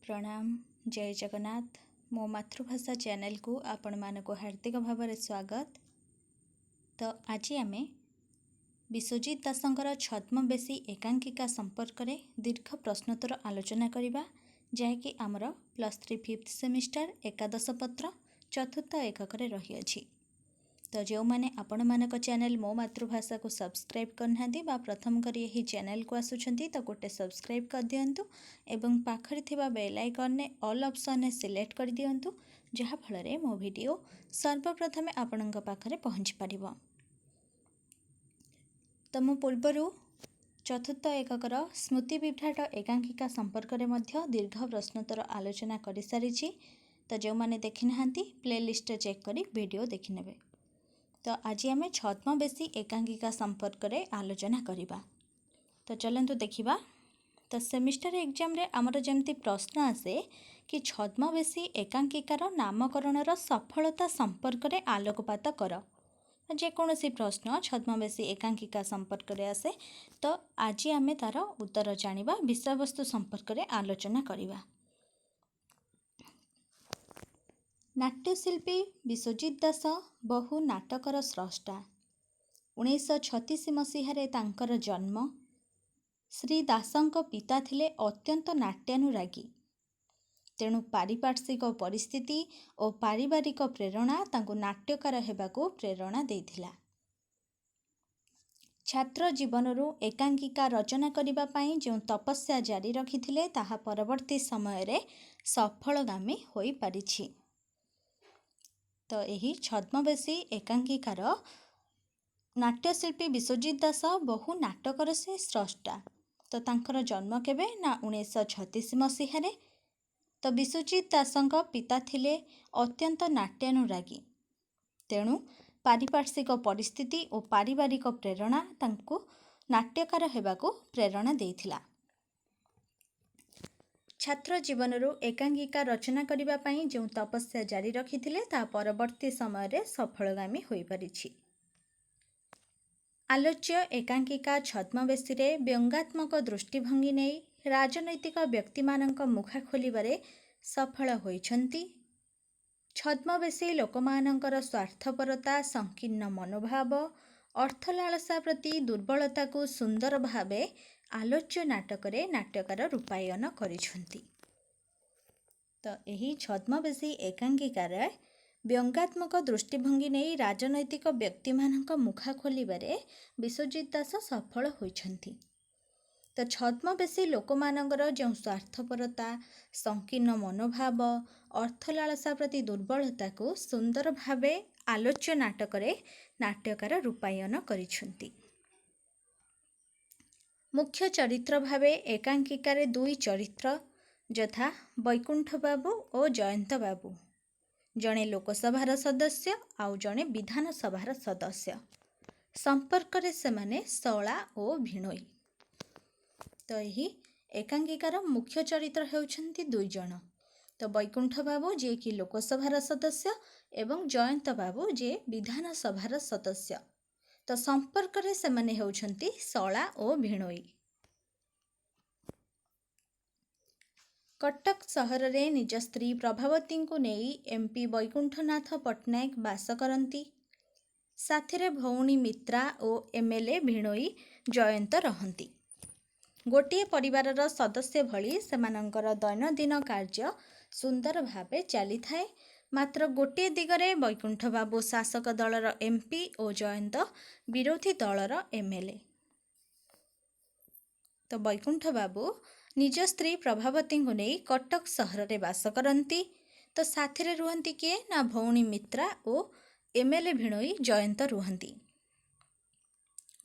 प्रणाम जय जगन्नाथ मो मातृभाषा चैनल को आपण मानक हार्दिक भाव स्वागत। तो आज आम विश्वजित दासंकर छद्मवेशी एकांकिका संपर्क में दीर्घ प्रश्नोत्तर आलोचना करवा जहाँकि आमर +3 5th सेमिस्टर एकादश पत्र चतुर्थ एकक रही अछि। तो जो मैंने आपण मानक चैनल मो मातृभाषा को सब्सक्राइब करना प्रथम कर यही चैनल को आसुंच तो गोटे सब्सक्राइब कर दिंतु एवं पाखरे थिबा बेल आइकन ने ऑल ऑप्शन ने सिलेक्ट कर दिंतु जहाँ फल मो वीडियो सर्वप्रथम आपण पाखरे पहुँच पारिबो। तो मो पूर्वर चतुर्थ एककर स्मृति विभ्राट एकांकिका संपर्क में दीर्घ प्रश्नोत्तर आलोचना कर सारी। तो जो मैंने देखी ना प्लेलिस्ट चेक कर वीडियो देखने। तो आज आम छद्मवेशी एकांकिका संपर्क में आलोचना करवा। तो चलतु देखा। तो सेमिस्टर एग्जाम रे आमर जमती प्रश्न आसे कि छद्मवेशी एकांकिकार नामकरणर सफलता संपर्क में आलोकपात कर। जेकोसी प्रश्न छद्मवेशी एकांकिका संपर्क में आसे तो आज आम तार उत्तर जानिबा विषयवस्तु संपर्क में आलोचना करवा। नाट्यशिल्पी विश्वजित दास बहु नाटकर स्रष्टा। 1936 मसीह तांकर जन्म। श्री दासंक पिता थिले अत्यंत नाट्यानुरागी। तेणु पारिपार्श्विक परिस्थिति और पारिवारिक प्रेरणा तांको नाट्यकार हेबाकू प्रेरणा देइथिला। छात्र जीवनरू एकांकिका रचना करिबा पई जो तपस्या जारी रखिथिले ताहा परवर्ती समय रे सफलगामी होई पारिछि। तो यही छद्मवेशी एकांकिकार नाट्यशिल्पी विश्वजित दास बहु नाटकर से स्रष्टा। तो तांकर जन्म केबे ना 1936 मसीह। तो विश्वजित दासंक पिता थिले अत्यंत नाट्यानुरागी। तेणु पारिपार्श्विक परिस्थिति और पारिवारिक प्रेरणा तांको नाट्यकार हेबाकू प्रेरणा देइथिला। छात्र जीवनरू एकांकिका रचना करिबा पई जो तपस्या जारी रखिथिले ता परवर्ती समय रे सफलगामी होई परिछि। आलोच्य एकांकिका छद्मवेशी रे व्यंगात्मक दृष्टिभंगी नै राजनैतिक व्यक्ति मानक मुखा खोलिबारे सफल होइछन्ति। छद्मवेशी लोकमानंकर स्वार्थपरता, संकीर्ण मनोभाव, अर्थलालसा प्रति दुर्बलता को सुंदर भावे आलोच्य नाटकरे नाट्यकार रूपायन करिछन्ति। तो यही छद्मवेशी एकांकिकार व्यंगात्मक दृष्टिभंगी नहीं राजनैतिक व्यक्ति मानक मुखा खोलिबारे विश्वजित दास सफल होइछन्ति। तो छद्मवेशी लोकमानंकर जो स्वार्थपरता, संकीर्ण मनोभाव, अर्थलालसा प्रति दुर्बलता को सुंदर भावे आलोच्य नाटकरे नाट्यकार रूपायन करिछन्ति। मुख्य चरित्र भावे एकांकिकारे दुई चरित्र यथा वैकुंठ बाबू और जयंत बाबू, जड़े लोकसभार सदस्य आउ जड़े विधानसभार सदस्य। संपर्क रे सेमाने शला और भिणोई। तो यही एकांकिकार मुख्य चरित्र हेउछन्ति दुई जण। तो वैकुंठ बाबू जे कि लोकसभार सदस्य एवं जयंत बाबू जे विधानसभार सदस्य। तो संपर्क रे सेमाने हेउछन्ति शला और भिणोई। कटक सहर रे निज स्त्री प्रभावती को नहीं एमपी वैकुंठनाथ पट्टनायक बास करती। साथिरे भौणी मित्रा और एमएलए भिणोई जयंत रहंती। गोटे परिवारर सदस्य भली सेमानंकर दैनंदिन कार्य सुंदर भावे चली थाए। मात्र गोटे दिगरे वैकुंठ बाबू शासक दलर एमपी और जयंत विरोधी दलर एमएलए। तो वैकुंठ बाबू निज स्त्री प्रभावती को नहीं कटक सहर रे बास करती। तो साथिरे रुहंती किए ना भौणी मित्रा और एमएलए भिणोई जयंत रुहंती।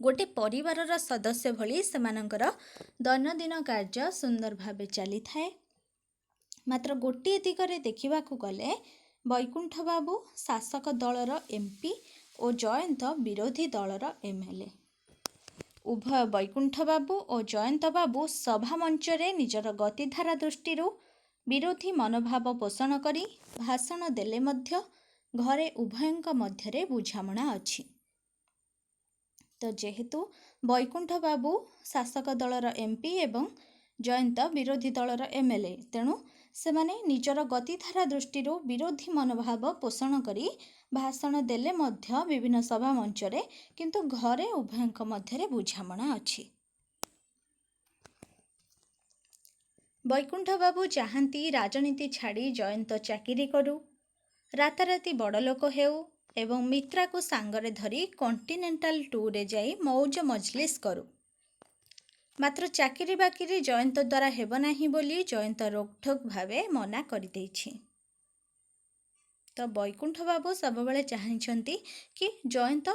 गोटे परिवारर सदस्य भली सेमानंकर दैनंदिन कार्य सुंदर भावे चली थाए। मात्र गोटे दिगरे देखिबाकू गले वैकुंठ बाबू शासक दलर एमपी और जयंत विरोधी दलर एमएलए। उभय वैकुंठ बाबू और जयंत बाबू सभा मंच रे निजर गतिधारा दृष्टि विरोधी मनोभाव पोषण करी भाषण देले मध्य घरे उभयंक मध्यरे बुझामणा अछि। तो जेहेतु वैकुंठ बाबू शासक दलर एमपी एवं जयंत विरोधी दलर एमएलए, तेणु ସେମାନେ ନିଜର ଗତିଧାରା ଦୃଷ୍ଟିରୁ ବିରୋଧୀ ମନୋଭାବ ପୋଷଣ କରି ଭାଷଣ ଦେଲେ ମଧ୍ୟ ବିଭିନ୍ନ ସଭା ମଞ୍ଚରେ, କିନ୍ତୁ ଘରେ ଉଭୟଙ୍କ ମଧ୍ୟରେ ବୁଝାମଣା ଅଛି। ବୈକୁଣ୍ଠବାବୁ ଚାହାନ୍ତି ରାଜନୀତି ଛାଡ଼ି ଜୟନ୍ତ ଚାକିରି କରୁ, ରାତାରାତି ବଡ଼ଲୋକ ହେଉ ଏବଂ ମିତ୍ରାକୁ ସାଙ୍ଗରେ ଧରି କଣ୍ଟିନେଣ୍ଟାଲ ଟୁର୍ରେ ଯାଇ ମୌଜ ମଜଲିସ୍ କରୁ। ମାତ୍ର ଚାକିରି ବାକିରି ଜୟନ୍ତ ଦ୍ୱାରା ହେବ ନାହିଁ ବୋଲି ଜୟନ୍ତ ରୋକଠୋକ୍ ଭାବେ ମନା କରିଦେଇଛି। ତ ବୈକୁଣ୍ଠବାବୁ ସବୁବେଳେ ଚାହିଁଛନ୍ତି କି ଜୟନ୍ତ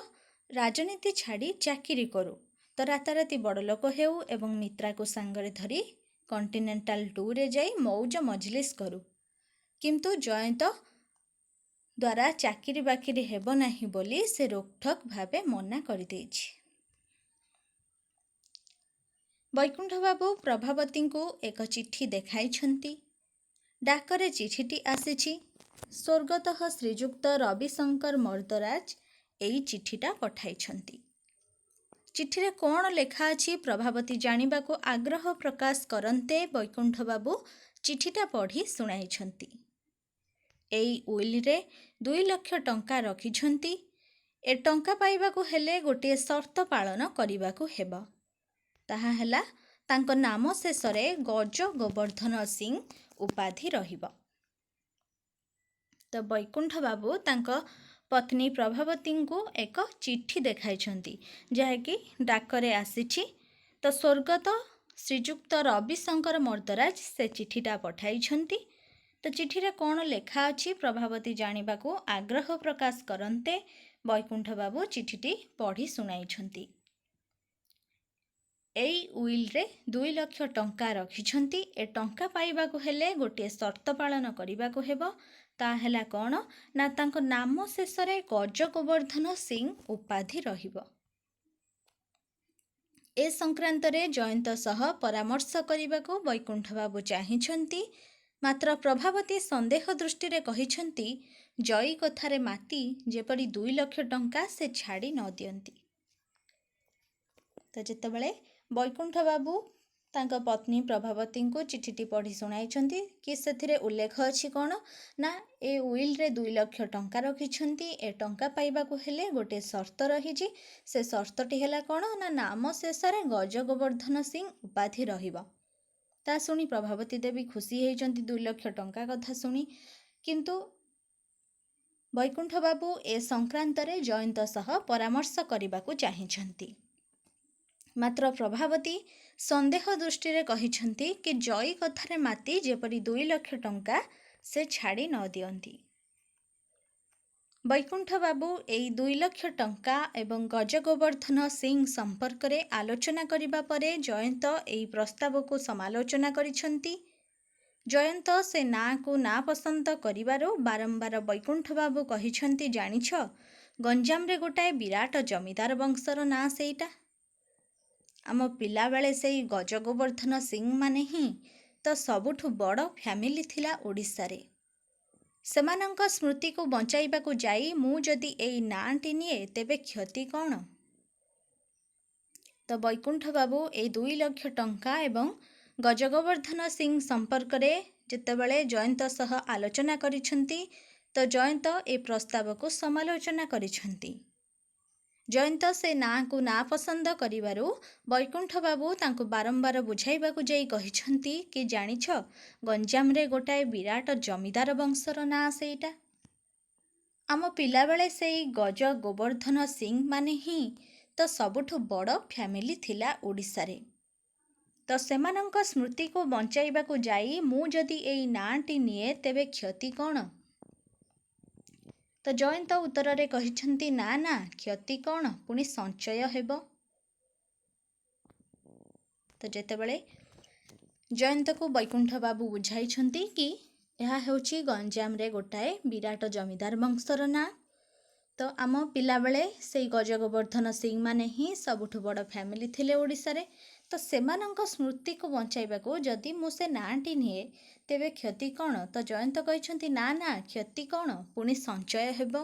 ରାଜନୀତି ଛାଡ଼ି ଚାକିରି କରୁ, ତ ରାତାରାତି ବଡ଼ଲୋକ ହେଉ ଏବଂ ମିତ୍ରାକୁ ସାଙ୍ଗରେ ଧରି କଣ୍ଟିନେଣ୍ଟାଲ ଟୁର୍ରେ ଯାଇ ମୌଜ ମଜଲିସ୍ କରୁ। କିନ୍ତୁ ଜୟନ୍ତ ଦ୍ୱାରା ଚାକିରି ବାକିରି ହେବ ନାହିଁ ବୋଲି ସେ ରୋକଠୋକ୍ ଭାବେ ମନା କରିଦେଇଛି। ବୈକୁଣ୍ଠବାବୁ ପ୍ରଭାବତୀଙ୍କୁ ଏକ ଚିଠି ଦେଖାଇଛନ୍ତି। ଡାକରେ ଚିଠିଟି ଆସିଛି। ସ୍ୱର୍ଗତଃ ଶ୍ରୀଯୁକ୍ତ ରବିଶଙ୍କର ମର୍ଦ୍ଦରାଜ ଏହି ଚିଠିଟା ପଠାଇଛନ୍ତି। ଚିଠିରେ କ'ଣ ଲେଖା ଅଛି ପ୍ରଭାବତୀ ଜାଣିବାକୁ ଆଗ୍ରହ ପ୍ରକାଶ କରନ୍ତେ ବୈକୁଣ୍ଠବାବୁ ଚିଠିଟା ପଢ଼ି ଶୁଣାଇଛନ୍ତି। ଏଇ ଉଇଲରେ 2 ଲକ୍ଷ ଟଙ୍କା ରଖିଛନ୍ତି। ଏ ଟଙ୍କା ପାଇବାକୁ ହେଲେ ଗୋଟିଏ ସର୍ତ୍ତ ପାଳନ କରିବାକୁ ହେବ। ତାହା ହେଲା ତାଙ୍କ ନାମ ଶେଷରେ ଗଜ ଗୋବର୍ଦ୍ଧନ ସିଂ ଉପାଧି ରହିବ। ତ ବୈକୁଣ୍ଠବାବୁ ତାଙ୍କ ପତ୍ନୀ ପ୍ରଭାବତୀଙ୍କୁ ଏକ ଚିଠି ଦେଖାଇଛନ୍ତି, ଯାହାକି ଡାକରେ ଆସିଛି। ତ ସ୍ୱର୍ଗତ ଶ୍ରୀଯୁକ୍ତ ରବିଶଙ୍କର ମର୍ଦ୍ଦରାଜ ସେ ଚିଠିଟା ପଠାଇଛନ୍ତି। ତ ଚିଠିରେ କ'ଣ ଲେଖା ଅଛି ପ୍ରଭାବତୀ ଜାଣିବାକୁ ଆଗ୍ରହ ପ୍ରକାଶ କରନ୍ତେ ବୈକୁଣ୍ଠବାବୁ ଚିଠିଟି ପଢ଼ି ଶୁଣାଇଛନ୍ତି। ଏଇ ଉଇଲରେ 2 ଲକ୍ଷ ଟଙ୍କା ରଖିଛନ୍ତି। ଏ ଟଙ୍କା ପାଇବାକୁ ହେଲେ ଗୋଟିଏ ସର୍ତ୍ତ ପାଳନ କରିବାକୁ ହେବ। ତାହା ହେଲା କ'ଣ ନା ତାଙ୍କ ନାମ ଶେଷରେ ଗଜ ଗୋବର୍ଦ୍ଧନ ସିଂ ଉପାଧି ରହିବ। ଏ ସଂକ୍ରାନ୍ତରେ ଜୟନ୍ତ ସହ ପରାମର୍ଶ କରିବାକୁ ବୈକୁଣ୍ଠବାବୁ ଚାହିଁଛନ୍ତି। ମାତ୍ର ପ୍ରଭାବତୀ ସନ୍ଦେହ ଦୃଷ୍ଟିରେ କହିଛନ୍ତି ଜୟୀ କଥାରେ ମାତି ଯେପରି 2 ଲକ୍ଷ ଟଙ୍କା ସେ ଛାଡ଼ି ନ ଦିଅନ୍ତି। ତ ଯେତେବେଳେ ବୈକୁଣ୍ଠବାବୁ ତାଙ୍କ ପତ୍ନୀ ପ୍ରଭାବତୀଙ୍କୁ ଚିଠିଟି ପଢ଼ି ଶୁଣାଇଛନ୍ତି କି ସେଥିରେ ଉଲ୍ଲେଖ ଅଛି କ'ଣ ନା ଏ ଉଇଲରେ 2 ଲକ୍ଷ ଟଙ୍କା ରଖିଛନ୍ତି। ଏ ଟଙ୍କା ପାଇବାକୁ ହେଲେ ଗୋଟିଏ ସର୍ତ୍ତ ରହିଛି। ସେ ସର୍ତ୍ତଟି ହେଲା କ'ଣ ନା ନାମ ଶେଷରେ ଗଜ ଗୋବର୍ଦ୍ଧନ ସିଂ ଉପାଧି ରହିବ। ତା ଶୁଣି ପ୍ରଭାବତୀ ଦେବୀ ଖୁସି ହେଇଛନ୍ତି 2 ଲକ୍ଷ ଟଙ୍କା କଥା ଶୁଣି। କିନ୍ତୁ ବୈକୁଣ୍ଠବାବୁ ଏ ସଂକ୍ରାନ୍ତରେ ଜୟନ୍ତ ସହ ପରାମର୍ଶ କରିବାକୁ ଚାହିଁଛନ୍ତି। ମାତ୍ର ପ୍ରଭାବତୀ ସନ୍ଦେହ ଦୃଷ୍ଟିରେ କହିଛନ୍ତି କି ଜୟୀ କଥାରେ ମାତି ଯେପରି 2 ଲକ୍ଷ ଟଙ୍କା ସେ ଛାଡ଼ି ନ ଦିଅନ୍ତି। ବୈକୁଣ୍ଠବାବୁ ଏହି 2 ଲକ୍ଷ ଟଙ୍କା ଏବଂ ଗଜଗୋବର୍ଦ୍ଧନ ସିଂ ସମ୍ପର୍କରେ ଆଲୋଚନା କରିବା ପରେ ଜୟନ୍ତ ଏହି ପ୍ରସ୍ତାବକୁ ସମାଲୋଚନା କରିଛନ୍ତି। ଜୟନ୍ତ ସେ ନାଁକୁ ନାପସନ୍ଦ କରିବାରୁ ବାରମ୍ବାର ବୈକୁଣ୍ଠବାବୁ କହିଛନ୍ତି ଜାଣିଛ, ଗଞ୍ଜାମରେ ଗୋଟାଏ ବିରାଟ ଜମିଦାର ବଂଶର ନାଁ ସେଇଟା। ଆମ ପିଲାବେଳେ ସେଇ ଗଜଗୋବର୍ଦ୍ଧନ ସିଂ ମାନେ ହିଁ ତ ସବୁଠୁ ବଡ଼ ଫ୍ୟାମିଲି ଥିଲା ଓଡ଼ିଶାରେ। ସେମାନଙ୍କ ସ୍ମୃତିକୁ ବଞ୍ଚାଇବାକୁ ଯାଇ ମୁଁ ଯଦି ଏଇ ନାଁଟି ନିଏ ତେବେ କ୍ଷତି କ'ଣ? ତ ବୈକୁଣ୍ଠବାବୁ ଏଇ 2 ଲକ୍ଷ ଟଙ୍କା ଏବଂ ଗଜଗୋବର୍ଦ୍ଧନ ସିଂ ସମ୍ପର୍କରେ ଯେତେବେଳେ ଜୟନ୍ତ ସହ ଆଲୋଚନା କରିଛନ୍ତି, ତ ଜୟନ୍ତ ଏ ପ୍ରସ୍ତାବକୁ ସମାଲୋଚନା କରିଛନ୍ତି। ଜୟନ୍ତ ସେ ନାଁକୁ ନାପସନ୍ଦ କରିବାରୁ ବୈକୁଣ୍ଠବାବୁ ତାଙ୍କୁ ବାରମ୍ବାର ବୁଝାଇବାକୁ ଯାଇ କହିଛନ୍ତି କି ଜାଣିଛ, ଗଞ୍ଜାମରେ ଗୋଟାଏ ବିରାଟ ଜମିଦାର ବଂଶର ନାଁ ସେଇଟା। ଆମ ପିଲାବେଳେ ସେଇ ଗଜ ଗୋବର୍ଦ୍ଧନ ସିଂ ମାନେ ହିଁ ତ ସବୁଠୁ ବଡ଼ ଫ୍ୟାମିଲି ଥିଲା ଓଡ଼ିଶାରେ। ତ ସେମାନଙ୍କ ସ୍ମୃତିକୁ ବଞ୍ଚାଇବାକୁ ଯାଇ ମୁଁ ଯଦି ଏଇ ନାଁଟି ନିଏ ତେବେ କ୍ଷତି କ'ଣ? ତ ଜୟନ୍ତ ଉତ୍ତରରେ କହିଛନ୍ତି ନା ନା, କ୍ଷତି କ'ଣ, ପୁଣି ସଞ୍ଚୟ ହେବ। ତ ଯେତେବେଳେ ଜୟନ୍ତକୁ ବୈକୁଣ୍ଠବାବୁ ବୁଝାଇଛନ୍ତି କି ଏହା ହେଉଛି ଗଞ୍ଜାମରେ ଗୋଟାଏ ବିରାଟ ଜମିଦାର ବଂଶର ନାଁ, ତ ଆମ ପିଲାବେଳେ ସେଇ ଗଜଗୋବର୍ଦ୍ଧନ ସିଂ ମାନେ ହିଁ ସବୁଠୁ ବଡ଼ ଫ୍ୟାମିଲି ଥିଲେ ଓଡ଼ିଶାରେ। ତ ସେମାନଙ୍କ ସ୍ମୃତିକୁ ବଞ୍ଚାଇବାକୁ ଯଦି ମୁଁ ସେ ନାଁଟି ନିଏ ତେବେ କ୍ଷତି କ'ଣ? ତ ଜୟନ୍ତ କହିଛନ୍ତି ନା ନା, କ୍ଷତି କ'ଣ, ପୁଣି ସଞ୍ଚୟ ହେବ।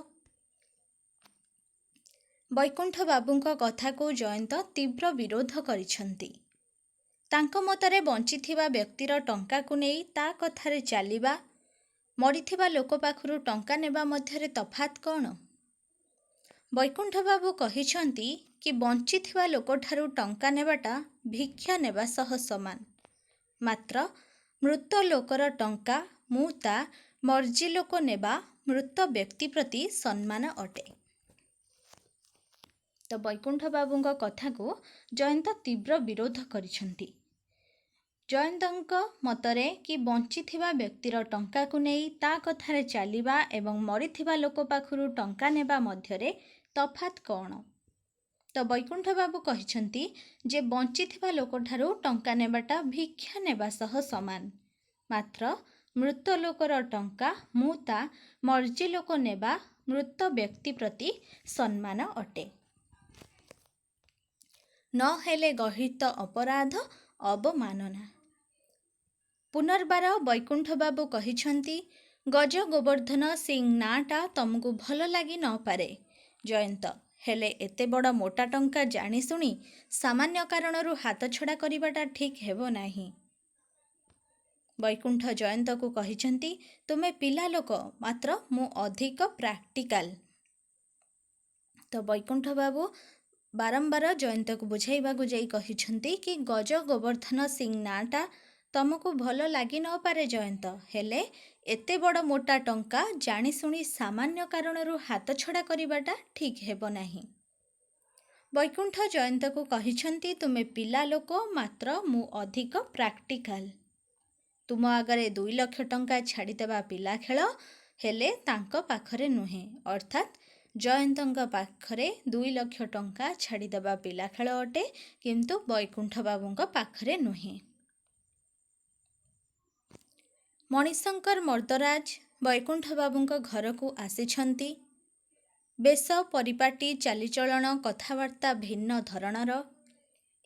ବୈକୁଣ୍ଠବାବୁଙ୍କ କଥାକୁ ଜୟନ୍ତ ତୀବ୍ର ବିରୋଧ କରିଛନ୍ତି। ତାଙ୍କ ମତରେ ବଞ୍ଚିଥିବା ବ୍ୟକ୍ତିର ଟଙ୍କାକୁ ନେଇ ତା କଥାରେ ଚାଲିବା, ମରିଥିବା ଲୋକ ପାଖରୁ ଟଙ୍କା ନେବା ମଧ୍ୟରେ ତଫାତ୍ କ'ଣ? ବୈକୁଣ୍ଠ ବାବୁ କହିଛନ୍ତି କି ବଞ୍ଚିଥିବା ଲୋକଠାରୁ ଟଙ୍କା ନେବାଟା ଭିକ୍ଷା ନେବା ସହ ସମାନ। ମାତ୍ର ମୃତ ଲୋକର ଟଙ୍କା ମୁଁ ତା ମର୍ଜି ଲୋକ ନେବା ମୃତ ବ୍ୟକ୍ତି ପ୍ରତି ସମ୍ମାନ ଅଟେ। ତ ବୈକୁଣ୍ଠ ବାବୁଙ୍କ କଥାକୁ ଜୟନ୍ତ ତୀବ୍ର ବିରୋଧ କରିଛନ୍ତି। ଜୟନ୍ତଙ୍କ ମତରେ କି ବଞ୍ଚିଥିବା ବ୍ୟକ୍ତିର ଟଙ୍କାକୁ ନେଇ ତା କଥାରେ ଚାଲିବା ଏବଂ ମରିଥିବା ଲୋକ ପାଖରୁ ଟଙ୍କା ନେବା ମଧ୍ୟରେ ତଫାତ୍ କ'ଣ? ତ ବୈକୁଣ୍ଠ ବାବୁ କହିଛନ୍ତି ଯେ ବଞ୍ଚିଥିବା ଲୋକଠାରୁ ଟଙ୍କା ନେବାଟା ଭିକ୍ଷା ନେବା ସହ ସମାନ। ମାତ୍ର ମୃତ ଲୋକର ଟଙ୍କା ମୁଁ ତା ମର୍ଜି ଲୋକ ନେବା ମୃତ ବ୍ୟକ୍ତି ପ୍ରତି ସମ୍ମାନ ଅଟେ। ନ ହେଲେ ଗର୍ହିତ ଅପରାଧ ଅବମାନନା। ପୁନର୍ବାର ବୈକୁଣ୍ଠ ବାବୁ କହିଛନ୍ତି, ଗଜ ଗୋବର୍ଦ୍ଧନ ସିଂ ନାଁଟା ତମକୁ ଭଲ ଲାଗି ନପାରେ ଜୟନ୍ତ, ହେଲେ ଏତେ ବଡ଼ ମୋଟା ଟଙ୍କା ଜାଣିଶୁଣି ସାମାନ୍ୟ କାରଣରୁ ହାତଛଡ଼ା କରିବାଟା ଠିକ୍ ହେବ ନାହିଁ। ବୈକୁଣ୍ଠ ଜୟନ୍ତକୁ କହିଛନ୍ତି, ତୁମେ ପିଲା ଲୋକ, ମାତ୍ର ମୁଁ ଅଧିକ ପ୍ରାକ୍ଟିକାଲ। ତ ବୈକୁଣ୍ଠ ବାବୁ ବାରମ୍ବାର ଜୟନ୍ତକୁ ବୁଝାଇବାକୁ ଯାଇ କହିଛନ୍ତି କି ଗଜ ଗୋବର୍ଦ୍ଧନ ସିଂ ନାଁଟା ତମକୁ ଭଲ ଲାଗି ନପାରେ ଜୟନ୍ତ, ହେଲେ ଏତେ ବଡ଼ ମୋଟା ଟଙ୍କା ଜାଣିଶୁଣି ସାମାନ୍ୟ କାରଣରୁ ହାତଛଡ଼ା କରିବାଟା ଠିକ୍ ହେବ ନାହିଁ। ବୈକୁଣ୍ଠ ଜୟନ୍ତକୁ କହିଛନ୍ତି, ତୁମେ ପିଲା ଲୋକ, ମାତ୍ର ମୁଁ ଅଧିକ ପ୍ରାକ୍ଟିକାଲ। ତୁମ ଆଗରେ 2 ଲକ୍ଷ ଟଙ୍କା ଛାଡ଼ିଦେବା ପିଲା ଖେଳ, ହେଲେ ତାଙ୍କ ପାଖରେ ନୁହେଁ। ଅର୍ଥାତ୍ ଜୟନ୍ତଙ୍କ ପାଖରେ 2 ଲକ୍ଷ ଟଙ୍କା ଛାଡ଼ିଦେବା ପିଲା ଖେଳ ଅଟେ, କିନ୍ତୁ ବୈକୁଣ୍ଠ ବାବୁଙ୍କ ପାଖରେ ନୁହେଁ। ମଣିଶଙ୍କର ମର୍ଦ୍ଦରାଜ ବୈକୁଣ୍ଠ ବାବୁଙ୍କ ଘରକୁ ଆସିଛନ୍ତି। ବେଶ, ପରିପାଟି, ଚାଲିଚଳନ, କଥାବାର୍ତ୍ତା ଭିନ୍ନ ଧରଣର।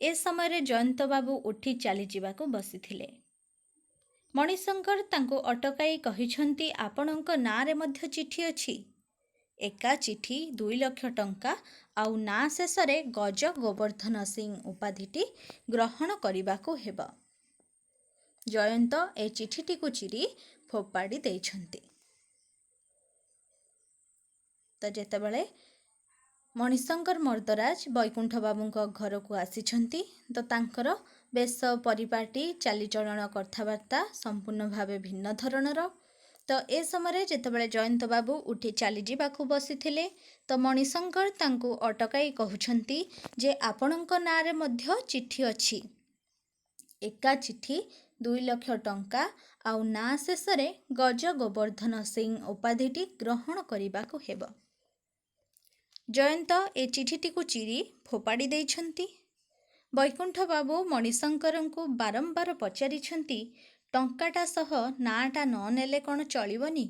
ଏ ସମୟରେ ଜୟନ୍ତ ବାବୁ ଉଠି ଚାଲିଯିବାକୁ ବସିଥିଲେ। ମଣିଶଙ୍କର ତାଙ୍କୁ ଅଟକାଇ କହିଛନ୍ତି, ଆପଣଙ୍କ ନାଁରେ ମଧ୍ୟ ଚିଠି ଅଛି। ଏକା ଚିଠି 2 ଲକ୍ଷ ଟଙ୍କା ଆଉ ନାଁ ଶେଷରେ ଗଜ ଗୋବର୍ଦ୍ଧନ ସିଂ ଉପାଧିଟି ଗ୍ରହଣ କରିବାକୁ ହେବ। ଜୟନ୍ତ ଏ ଚିଠିଟିକୁ ଚିରି ଫୋପାଡ଼ି ଦେଇଛନ୍ତି। ତ ଯେତେବେଳେ ମଣିଶଙ୍କର ମର୍ଦ୍ଦରାଜ ବୈକୁଣ୍ଠ ବାବୁଙ୍କ ଘରକୁ ଆସିଛନ୍ତି, ତ ତାଙ୍କର ବେଶ, ପରିପାଟି, ଚାଲିଚଳନ, କଥାବାର୍ତ୍ତା ସମ୍ପୂର୍ଣ୍ଣ ଭାବେ ଭିନ୍ନ ଧରଣର। ତ ଏ ସମୟରେ ଯେତେବେଳେ ଜୟନ୍ତ ବାବୁ ଉଠି ଚାଲିଯିବାକୁ ବସିଥିଲେ, ତ ମଣିଶଙ୍କର ତାଙ୍କୁ ଅଟକାଇ କହୁଛନ୍ତି ଯେ ଆପଣଙ୍କ ନାଁରେ ମଧ୍ୟ ଚିଠି ଅଛି। ଏକା ଚିଠି 2 ଲକ୍ଷ ଟଙ୍କା ଆଉ ନାଁ ଶେଷରେ ଗଜ ଗୋବର୍ଦ୍ଧନ ସିଂ ଉପାଧିଟି ଗ୍ରହଣ କରିବାକୁ ହେବ। ଜୟନ୍ତ ଏ ଚିଠିଟିକୁ ଚିରି ଫୋପାଡ଼ି ଦେଇଛନ୍ତି। ବୈକୁଣ୍ଠ ବାବୁ ମଣିଶଙ୍କରଙ୍କୁ ବାରମ୍ବାର ପଚାରିଛନ୍ତି, ଟଙ୍କାଟା ସହ ନାଁଟା ନ ନେଲେ କ'ଣ ଚଳିବନି?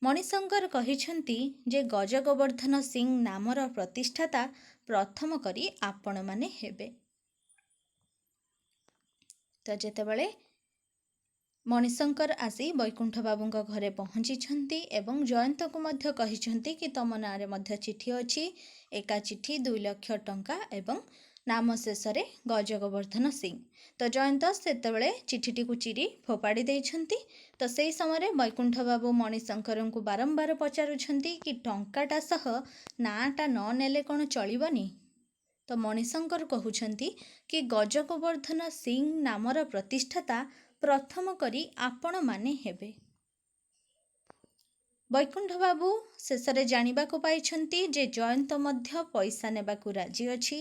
ମଣିଶଙ୍କର କହିଛନ୍ତି ଯେ ଗଜ ଗୋବର୍ଦ୍ଧନ ସିଂ ନାମର ପ୍ରତିଷ୍ଠାତା ପ୍ରଥମ କରି ଆପଣମାନେ ହେବେ। ତ ଯେତେବେଳେ ମଣିଶଙ୍କର ଆସି ବୈକୁଣ୍ଠ ବାବୁଙ୍କ ଘରେ ପହଞ୍ଚିଛନ୍ତି ଏବଂ ଜୟନ୍ତକୁ ମଧ୍ୟ କହିଛନ୍ତି କି ତମ ନାଁରେ ମଧ୍ୟ ଚିଠି ଅଛି, ଏକା ଚିଠି 2 ଲକ୍ଷ ଟଙ୍କା ଏବଂ ନାମ ଶେଷରେ ଗଜ ଗୋବର୍ଦ୍ଧନ ସିଂ। ତ ଜୟନ୍ତ ସେତେବେଳେ ଚିଠିଟିକୁ ଚିରି ଫୋପାଡ଼ି ଦେଇଛନ୍ତି। ତ ସେହି ସମୟରେ ବୈକୁଣ୍ଠ ବାବୁ ମଣିଶଙ୍କରଙ୍କୁ ବାରମ୍ବାର ପଚାରୁଛନ୍ତି କି ଟଙ୍କାଟା ସହ ନାଁଟା ନ ନେଲେ କ'ଣ ଚଳିବନି? ତ ମଣିଶଙ୍କର କହୁଛନ୍ତି କି ଗଜ ଗୋବର୍ଦ୍ଧନ ସିଂ ନାମର ପ୍ରତିଷ୍ଠାତା ପ୍ରଥମ କରି ଆପଣମାନେ ହେବେ। ବୈକୁଣ୍ଠ ବାବୁ ଶେଷରେ ଜାଣିବାକୁ ପାଇଛନ୍ତି ଯେ ଜୟନ୍ତ ମଧ୍ୟ ପଇସା ନେବାକୁ ରାଜି ଅଛି।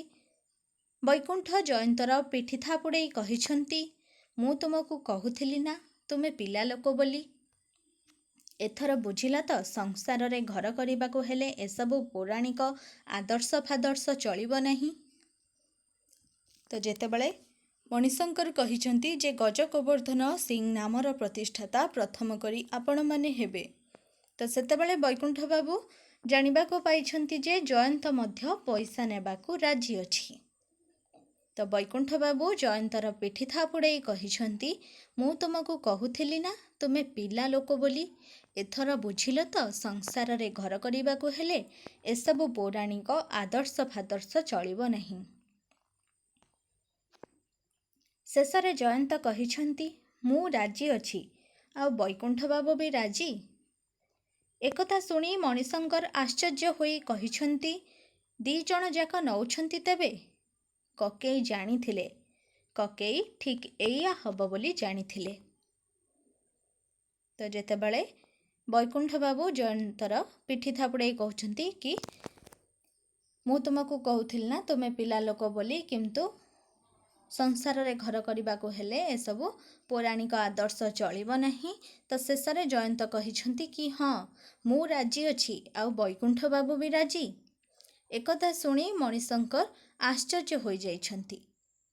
ବୈକୁଣ୍ଠ ଜୟନ୍ତର ପିଠି ଥାପୁଡ଼େଇ କହିଛନ୍ତି, ମୁଁ ତୁମକୁ କହୁଥିଲି ନା ତୁମେ ପିଲା ଲୋକ ବୋଲି। ଏଥର ବୁଝିଲା ତ, ସଂସାରରେ ଘର କରିବାକୁ ହେଲେ ଏସବୁ ପୌରାଣିକ ଆଦର୍ଶ ଫାଦର୍ଶ ଚଳିବ ନାହିଁ। ତ ଯେତେବେଳେ ମଣିଶଙ୍କର କହିଛନ୍ତି ଯେ ଗଜ ଗୋବର୍ଦ୍ଧନ ସିଂ ନାମର ପ୍ରତିଷ୍ଠାତା ପ୍ରଥମ କରି ଆପଣମାନେ ହେବେ, ତ ସେତେବେଳେ ବୈକୁଣ୍ଠ ବାବୁ ଜାଣିବାକୁ ପାଇଛନ୍ତି ଯେ ଜୟନ୍ତ ମଧ୍ୟ ପଇସା ନେବାକୁ ରାଜି ଅଛି। ତ ବୈକୁଣ୍ଠ ବାବୁ ଜୟନ୍ତର ପିଠି ଥାପୁଡ଼େଇ କହିଛନ୍ତି, ମୁଁ ତୁମକୁ କହୁଥିଲି ନା ତୁମେ ପିଲା ଲୋକ ବୋଲି। ଏଥର ବୁଝିଲ ତ, ସଂସାରରେ ଘର କରିବାକୁ ହେଲେ ଏସବୁ ପୌରାଣିକ ଆଦର୍ଶ ଫାଦର୍ଶ ଚଳିବ ନାହିଁ। ଶେଷରେ ଜୟନ୍ତ କହିଛନ୍ତି, ମୁଁ ରାଜି ଅଛି, ଆଉ ବୈକୁଣ୍ଠ ବାବୁ ବି ରାଜି। ଏକଥା ଶୁଣି ମଣିଶଙ୍କର ଆଶ୍ଚର୍ଯ୍ୟ ହୋଇ କହିଛନ୍ତି, 2ଜଣ ଯାକ ନଉଛନ୍ତି ତେବେ? କକେଇ ଜାଣିଥିଲେ, କକେଇ ଠିକ୍ ଏଇଆ ହବ ବୋଲି ଜାଣିଥିଲେ। ତ ଯେତେବେଳେ ବୈକୁଣ୍ଠ ବାବୁ ଜୟନ୍ତର ପିଠି ଥାପୁଡ଼େଇ କହୁଛନ୍ତି କି ମୁଁ ତୁମକୁ କହୁଥିଲି ନା ତୁମେ ପିଲା ଲୋକ ବୋଲି, କିନ୍ତୁ ସଂସାରରେ ଘର କରିବାକୁ ହେଲେ ଏସବୁ ପୌରାଣିକ ଆଦର୍ଶ ଚଳିବ ନାହିଁ। ତ ଶେଷରେ ଜୟନ୍ତ କହିଛନ୍ତି କି ହଁ, ମୁଁ ରାଜି ଅଛି, ଆଉ ବୈକୁଣ୍ଠ ବାବୁ ବି ରାଜି। ଏକଥା ଶୁଣି ମଣିଶଙ୍କର ଆଶ୍ଚର୍ଯ୍ୟ ହୋଇଯାଇଛନ୍ତି।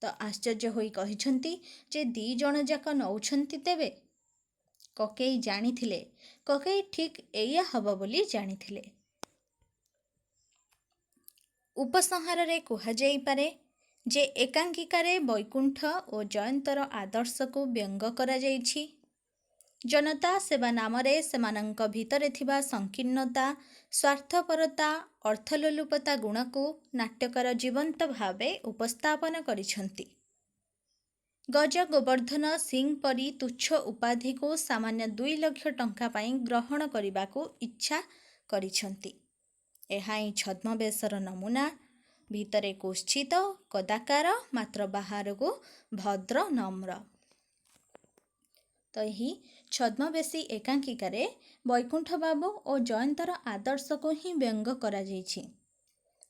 ତ ଆଶ୍ଚର୍ଯ୍ୟ ହୋଇ କହିଛନ୍ତି ଯେ 2ଜଣ ଯାକ ନଉଛନ୍ତି ତେବେ? କକେଇ ଜାଣିଥିଲେ, କକେଇ ଠିକ୍ ଏଇଆ ହବ ବୋଲି ଜାଣିଥିଲେ। ଉପସଂହାରରେ କୁହାଯାଇପାରେ ଯେ ଏକାଙ୍କିକାରେ ବୈକୁଣ୍ଠ ଓ ଜୟନ୍ତର ଆଦର୍ଶକୁ ବ୍ୟଙ୍ଗ କରାଯାଇଛି। ଜନତା ସେବା ନାମରେ ସେମାନଙ୍କ ଭିତରେ ଥିବା ସଂକୀର୍ଣ୍ଣତା, ସ୍ୱାର୍ଥପରତା, ଅର୍ଥଲୋଲୁପତା ଗୁଣକୁ ନାଟ୍ୟକାର ଜୀବନ୍ତ ଭାବେ ଉପସ୍ଥାପନ କରିଛନ୍ତି। ଗଜ ଗୋବର୍ଦ୍ଧନ ସିଂ ପରି ତୁଚ୍ଛ ଉପାଧିକୁ ସାମାନ୍ୟ 2 ଲକ୍ଷ ଟଙ୍କା ପାଇଁ ଗ୍ରହଣ କରିବାକୁ ଇଚ୍ଛା କରିଛନ୍ତି। ଏହା ହିଁ ଛଦ୍ମବେଶର ନମୁନା। ଭିତରେ କୁତ୍ସିତ କଦାକାର, ମାତ୍ର ବାହାରକୁ ଭଦ୍ର ନମ୍ର। ତ ଏହି ଛଦ୍ମବେଶୀ ଏକାଙ୍କିକାରେ ବୈକୁଣ୍ଠ ବାବୁ ଓ ଜୟନ୍ତର ଆଦର୍ଶକୁ ହିଁ ବ୍ୟଙ୍ଗ କରାଯାଇଛି।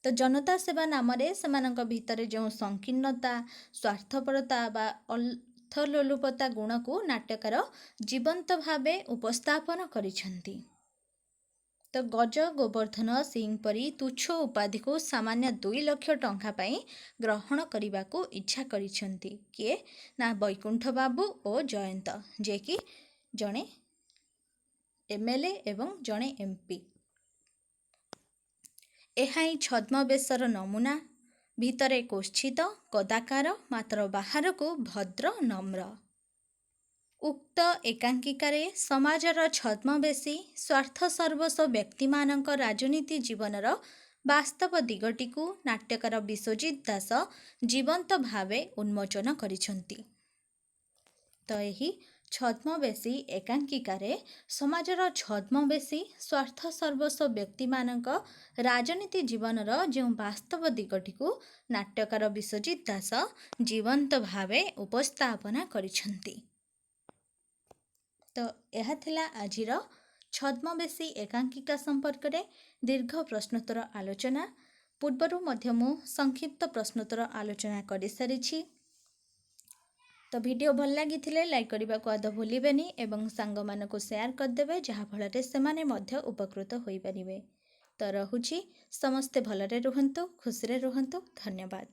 ତ ଜନତା ସେବା ନାମରେ ସେମାନଙ୍କ ଭିତରେ ଯେଉଁ ସଂକୀର୍ଣ୍ଣତା, ସ୍ୱାର୍ଥପରତା ବା ଅର୍ଥଲୋଲୁପତା ଗୁଣକୁ ନାଟ୍ୟକାର ଜୀବନ୍ତ ଭାବେ ଉପସ୍ଥାପନ କରିଛନ୍ତି। ତ ଗଜ ଗୋବର୍ଦ୍ଧନ ସିଂ ପରି ତୁଚ୍ଛ ଉପାଧିକୁ ସାମାନ୍ୟ 2 ଲକ୍ଷ ଟଙ୍କା ପାଇଁ ଗ୍ରହଣ କରିବାକୁ ଇଚ୍ଛା କରିଛନ୍ତି। କିଏ ନା ବୈକୁଣ୍ଠ ବାବୁ ଓ ଜୟନ୍ତ, ଯିଏକି ଜଣେ MLA ଏବଂ ଜଣେ MP। ଏହା ହିଁ ଛଦ୍ମବେଶର ନମୁନା। ଭିତରେ କୁତ୍ସିତ କଦାକାର, ମାତ୍ର ବାହାରକୁ ଭଦ୍ର ନମ୍ର। ଉକ୍ତ ଏକାଙ୍କିକାରେ ସମାଜର ଛଦ୍ମବେଶୀ ସ୍ୱାର୍ଥସର୍ବସ୍ୱ ବ୍ୟକ୍ତିମାନଙ୍କ ରାଜନୀତି ଜୀବନର ବାସ୍ତବ ଦିଗଟିକୁ ନାଟ୍ୟକାର ବିଶ୍ୱଜିତ ଦାସ ଜୀବନ୍ତ ଭାବେ ଉନ୍ମୋଚନ କରିଛନ୍ତି। ତ ଏହି ଛଦ୍ମବେଶୀ ଏକାଙ୍କିକାରେ ସମାଜର ଛଦ୍ମବେଶୀ ସ୍ୱାର୍ଥସର୍ବସ୍ୱ ବ୍ୟକ୍ତିମାନଙ୍କ ରାଜନୀତି ଜୀବନର ଯେଉଁ ବାସ୍ତବ ଦିଗଟିକୁ ନାଟ୍ୟକାର ବିଶ୍ୱଜିତ ଦାସ ଜୀବନ୍ତ ଭାବେ ଉପସ୍ଥାପନା କରିଛନ୍ତି। ତ ଏହା ଥିଲା ଆଜିର ଛଦ୍ମବେଶୀ ଏକାଙ୍କିକା ସମ୍ପର୍କରେ ଦୀର୍ଘ ପ୍ରଶ୍ନୋତ୍ତର ଆଲୋଚନା। ପୂର୍ବରୁ ମଧ୍ୟ ମୁଁ ସଂକ୍ଷିପ୍ତ ପ୍ରଶ୍ନୋତ୍ତର ଆଲୋଚନା କରିସାରିଛି। ତ ଭିଡ଼ିଓ ଭଲ ଲାଗିଥିଲେ ଲାଇକ୍ କରିବାକୁ ଆଦୌ ଭୁଲିବେନି ଏବଂ ସାଙ୍ଗମାନଙ୍କୁ ସେୟାର କରିଦେବେ, ଯାହାଫଳରେ ସେମାନେ ମଧ୍ୟ ଉପକୃତ ହୋଇପାରିବେ। ତ ରହୁଛି, ସମସ୍ତେ ଭଲରେ ରୁହନ୍ତୁ, ଖୁସିରେ ରୁହନ୍ତୁ। ଧନ୍ୟବାଦ।